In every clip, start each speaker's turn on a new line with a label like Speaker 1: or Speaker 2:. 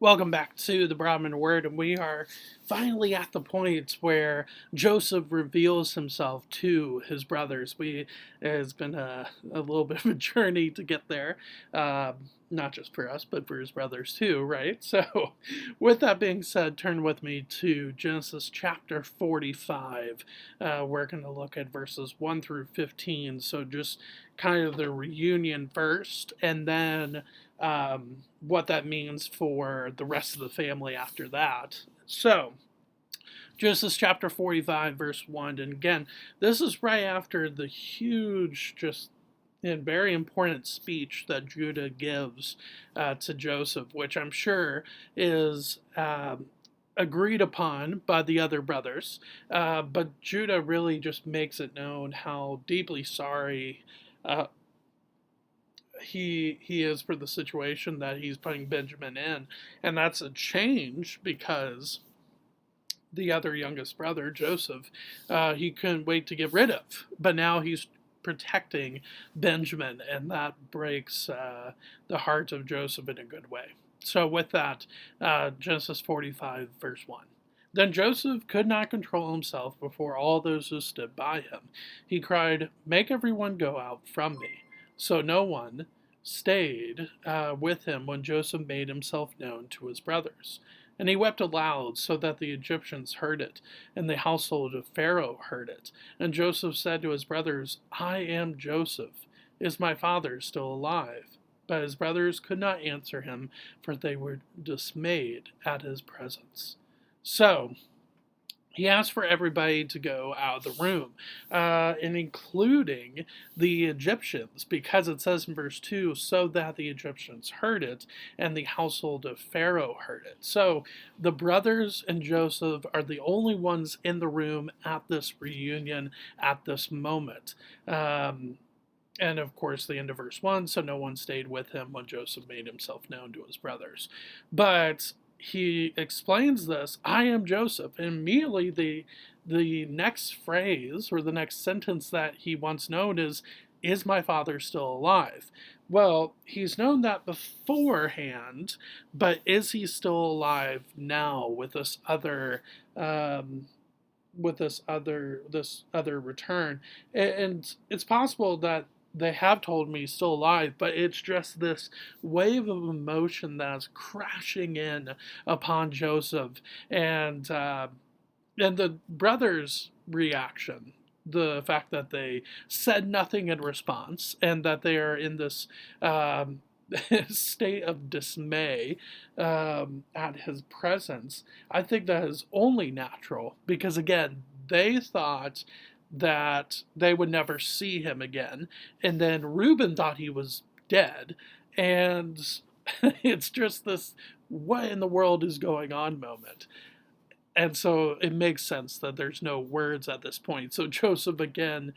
Speaker 1: Welcome back to the Broadman Word, and we are finally at the point where Joseph reveals himself to his brothers. It's been a little bit of a journey to get there, not just for us, but for his brothers too, right? So, with that being said, turn with me to Genesis chapter 45. We're going to look at verses 1 through 15. So, just kind of the reunion first, and then what that means for the rest of the family after that. So, Genesis chapter 45, verse 1. And again, this is right after the huge, just and very important speech that Judah gives to Joseph, which I'm sure is agreed upon by the other brothers. But Judah really just makes it known how deeply sorry he is for the situation that he's putting Benjamin in, and that's a change because the other youngest brother, Joseph, he couldn't wait to get rid of, but now he's protecting Benjamin, and that breaks the heart of Joseph in a good way. So, with that, Genesis 45, verse 1. Then Joseph could not control himself before all those who stood by him. He cried, "Make everyone go out from me." So no one stayed with him when Joseph made himself known to his brothers. And he wept aloud, so that the Egyptians heard it, and the household of Pharaoh heard it. And Joseph said to his brothers, "I am Joseph. Is my father still alive?" But his brothers could not answer him, for they were dismayed at his presence. So, he asked for everybody to go out of the room, and including the Egyptians, because it says in verse 2, so that the Egyptians heard it, and the household of Pharaoh heard it. So the brothers and Joseph are the only ones in the room at this reunion at this moment. And of course, the end of verse 1, so no one stayed with him when Joseph made himself known to his brothers. But he explains this, "I am Joseph," and immediately the next phrase or the next sentence that he wants known is my father still alive? Well, he's known that beforehand, but is he still alive now with this other return? And it's possible that they have told me he's still alive, but it's just this wave of emotion that's crashing in upon Joseph, and the brothers' reaction, the fact that they said nothing in response, and that they are in this state of dismay at his presence, I think that is only natural because, again, they thought that they would never see him again, and then Reuben thought he was dead, and it's just this what in the world is going on moment. And so it makes sense that there's no words at this point. So Joseph again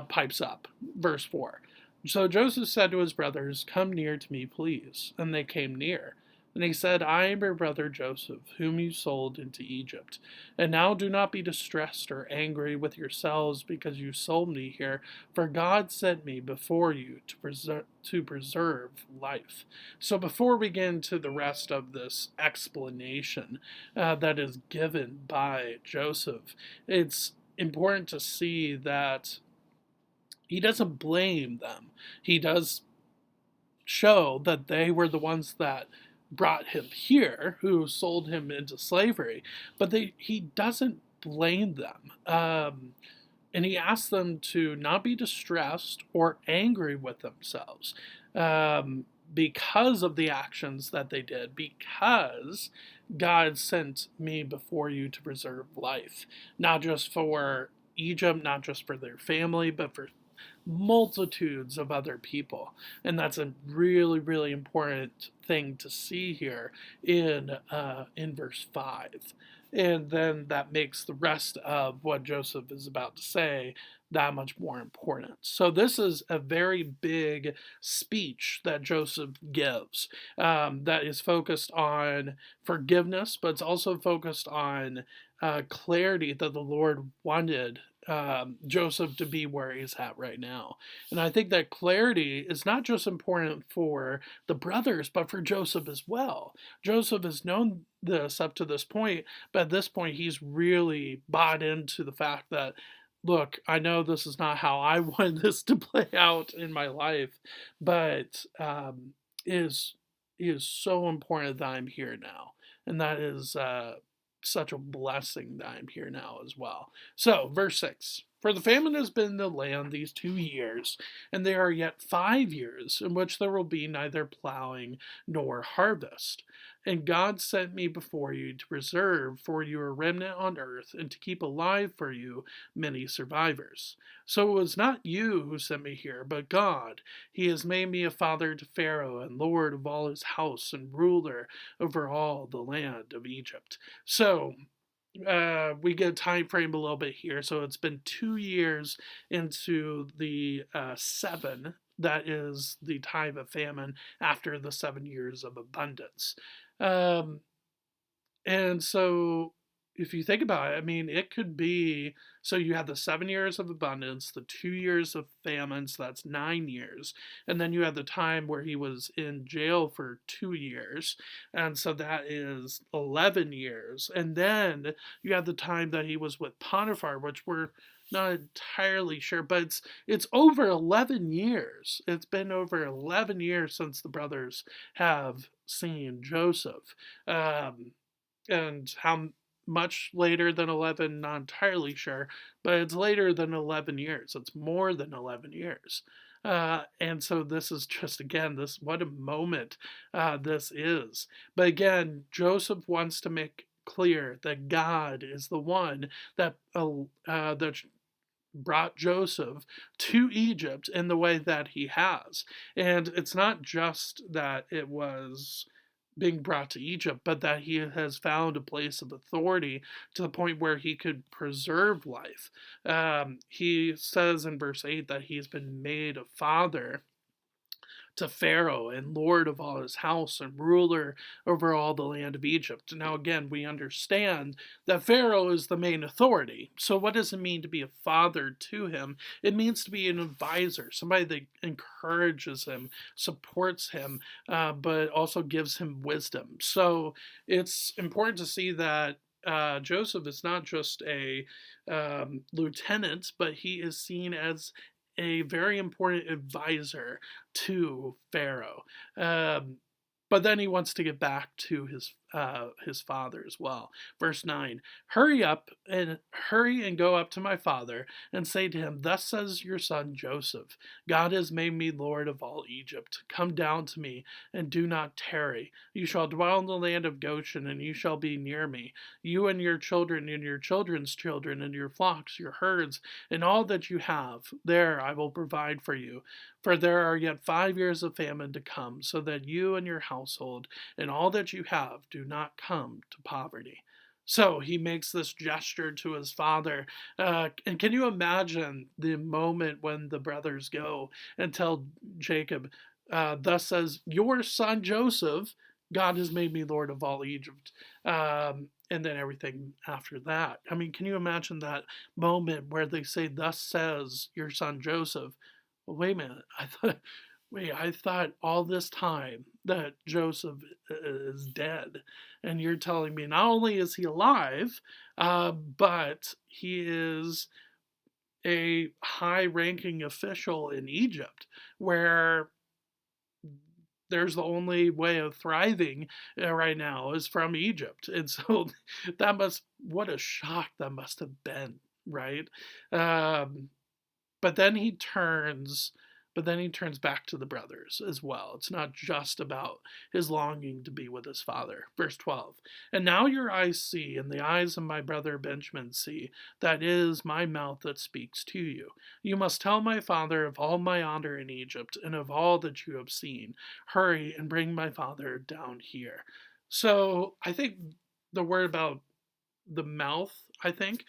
Speaker 1: pipes up. Verse 4. So Joseph said to his brothers, "Come near to me, please." And they came near. And he said, "I am your brother Joseph, whom you sold into Egypt. And now do not be distressed or angry with yourselves because you sold me here, for God sent me before you to preserve life." So before we get into the rest of this explanation that is given by Joseph, it's important to see that he doesn't blame them. He does show that they were the ones that brought him here, who sold him into slavery, but he doesn't blame them. And he asks them to not be distressed or angry with themselves because of the actions that they did, because God sent me before you to preserve life, not just for Egypt, not just for their family, but for multitudes of other people. And that's a really, really important thing to see here in verse 5. And then that makes the rest of what Joseph is about to say that much more important. So this is a very big speech that Joseph gives that is focused on forgiveness, but it's also focused on clarity that the Lord wanted Joseph to be where he's at right now. And I think that clarity is not just important for the brothers, but for Joseph as well. Joseph has known this up to this point, but at this point, he's really bought into the fact that, look, I know this is not how I wanted this to play out in my life, but is is so important that I'm here now, and that is such a blessing that I'm here now as well. So, verse 6. For the famine has been in the land these 2 years, and there are yet 5 years in which there will be neither plowing nor harvest. And God sent me before you to preserve for you a remnant on earth, and to keep alive for you many survivors. So it was not you who sent me here, but God. He has made me a father to Pharaoh, and lord of all his house, and ruler over all the land of Egypt. So we get a time frame a little bit here. So it's been 2 years into the seven. That is the time of famine after the 7 years of abundance. Um, and so, if you think about it, I mean, it could be so you have the 7 years of abundance, the 2 years of famine, so that's 9 years. And then you have the time where he was in jail for 2 years. And so that is 11 years. And then you have the time that he was with Potiphar, which we're not entirely sure, but it's over 11 years. It's been over 11 years since the brothers have seen Joseph. Um, and how much later than 11, not entirely sure, but it's later than 11 years. It's more than 11 years. And so this is just, again, this, what a moment this is. But again, Joseph wants to make clear that God is the one that brought Joseph to Egypt in the way that he has. And it's not just that it was being brought to Egypt, but that he has found a place of authority to the point where he could preserve life. He says in verse 8 that he's been made a father to Pharaoh and lord of all his house and ruler over all the land of Egypt. Now, again, we understand that Pharaoh is the main authority. So, what does it mean to be a father to him? It means to be an advisor, somebody that encourages him, supports him, but also gives him wisdom. So, it's important to see that. Joseph is not just a lieutenant, but he is seen as a very important advisor to Pharaoh. But then he wants to get back to his father as well. Verse 9: hurry and go up to my father and say to him, thus says your son Joseph, God has made me lord of all Egypt. Come down to me and do not tarry. You shall dwell in the land of Goshen, and you shall be near me, you and your children and your children's children, and your flocks, your herds, and all that you have. There I will provide for you. For there are yet 5 years of famine to come, so that you and your household and all that you have do not come to poverty. So he makes this gesture to his father. And can you imagine the moment when the brothers go and tell Jacob, thus says your son Joseph, God has made me Lord of all Egypt. And then everything after that. I mean, can you imagine that moment where they say, thus says your son Joseph? Well, wait a minute. I thought all this time that Joseph is dead, and you're telling me not only is he alive, but he is a high-ranking official in Egypt, where there's the only way of thriving right now is from Egypt, and so what a shock that must have been, right? Um, but then he turns back to the brothers as well. It's not just about his longing to be with his father. Verse 12. And now your eyes see, and the eyes of my brother Benjamin see, that it is my mouth that speaks to you. You must tell my father of all my honor in Egypt, and of all that you have seen. Hurry and bring my father down here. So I think the word about the mouth, I think,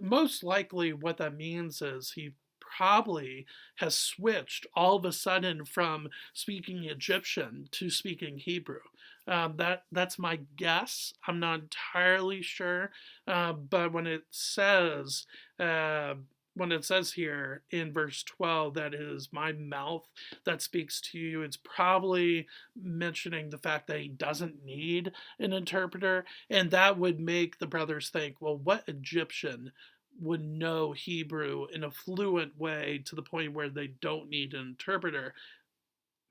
Speaker 1: most likely what that means is he probably has switched all of a sudden from speaking Egyptian to speaking Hebrew. That's my guess. I'm not entirely sure, but when it says when it says here in verse 12 that it is my mouth that speaks to you, it's probably mentioning the fact that he doesn't need an interpreter. And that would make the brothers think, well, what Egyptian would know Hebrew in a fluent way to the point where they don't need an interpreter?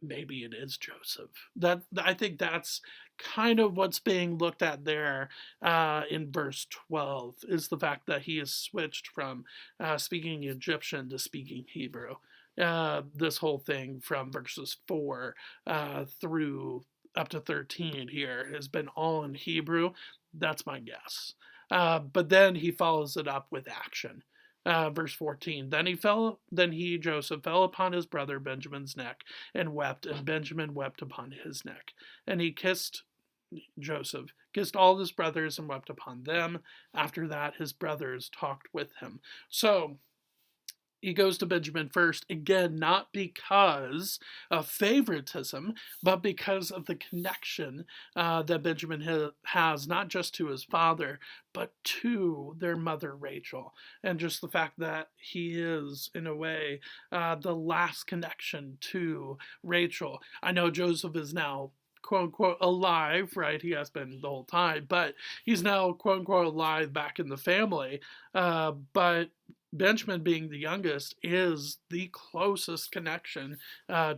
Speaker 1: Maybe it is Joseph. That I think that's kind of what's being looked at there in verse 12 is the fact that he has switched from speaking Egyptian to speaking Hebrew. This whole thing from verses 4 through up to 13 here has been all in Hebrew. That's my guess. But then he follows it up with action. Verse 14. Then he, Joseph, fell upon his brother Benjamin's neck and wept, and Benjamin wept upon his neck. And Joseph kissed all his brothers and wept upon them. After that, his brothers talked with him. So he goes to Benjamin first, again, not because of favoritism, but because of the connection that Benjamin has, not just to his father, but to their mother Rachel. And just the fact that he is, in a way, the last connection to Rachel. I know Joseph is now quote unquote alive, right? He has been the whole time, but he's now quote unquote alive back in the family. But Benjamin, being the youngest, is the closest connection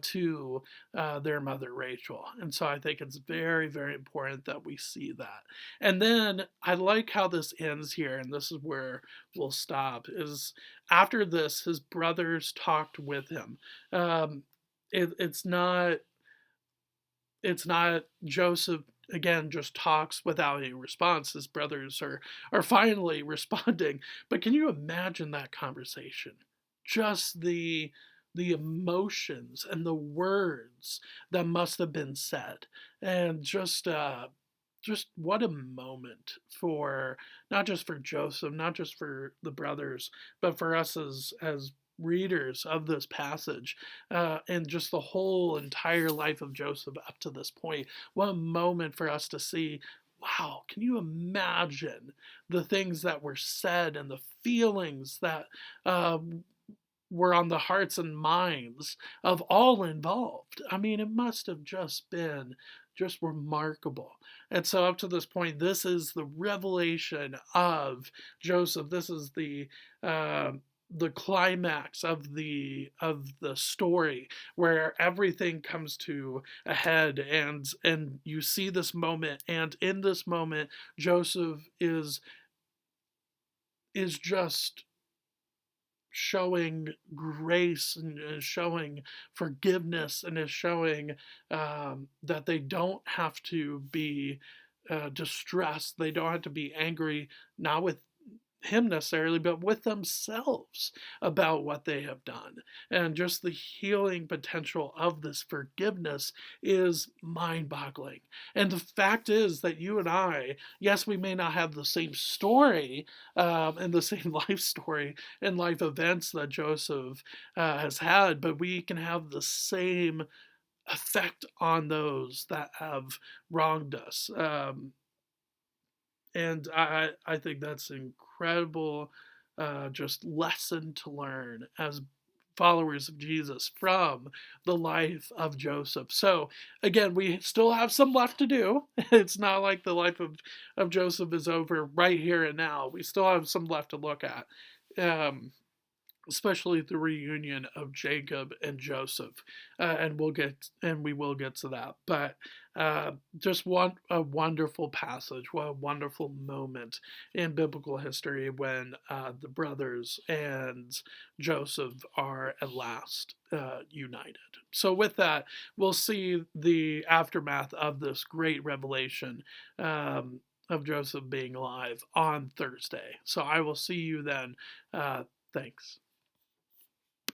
Speaker 1: to their mother Rachel. And so I think it's very, very important that we see that. And then I like how this ends here, and this is where we'll stop, is after this, his brothers talked with him. It's not Joseph again just talks without any response. His brothers are finally responding. But can you imagine that conversation? Just the emotions and the words that must have been said, and just what a moment for not just for Joseph, not just for the brothers, but for us as readers of this passage, and just the whole entire life of Joseph up to this point. What a moment for us to see. Wow, can you imagine the things that were said and the feelings that were on the hearts and minds of all involved? I mean, it must have just been just remarkable. And so up to this point, this is the revelation of Joseph. This is the climax of the story where everything comes to a head, and you see this moment, and in this moment Joseph is just showing grace and is showing forgiveness and is showing that they don't have to be distressed. They don't have to be angry, not with him necessarily, but with themselves about what they have done. And just the healing potential of this forgiveness is mind boggling. And the fact is that you and I, yes, we may not have the same story and the same life story and life events that Joseph has had, but we can have the same effect on those that have wronged us. And I think that's an incredible just lesson to learn as followers of Jesus from the life of Joseph. So again, we still have some left to do. It's not like the life of Joseph is over right here and now. We still have some left to look at. Especially the reunion of Jacob and Joseph, and we will get to that. But just a wonderful passage, what a wonderful moment in biblical history when the brothers and Joseph are at last united. So with that, we'll see the aftermath of this great revelation. Of Joseph being alive on Thursday. So I will see you then. Thanks.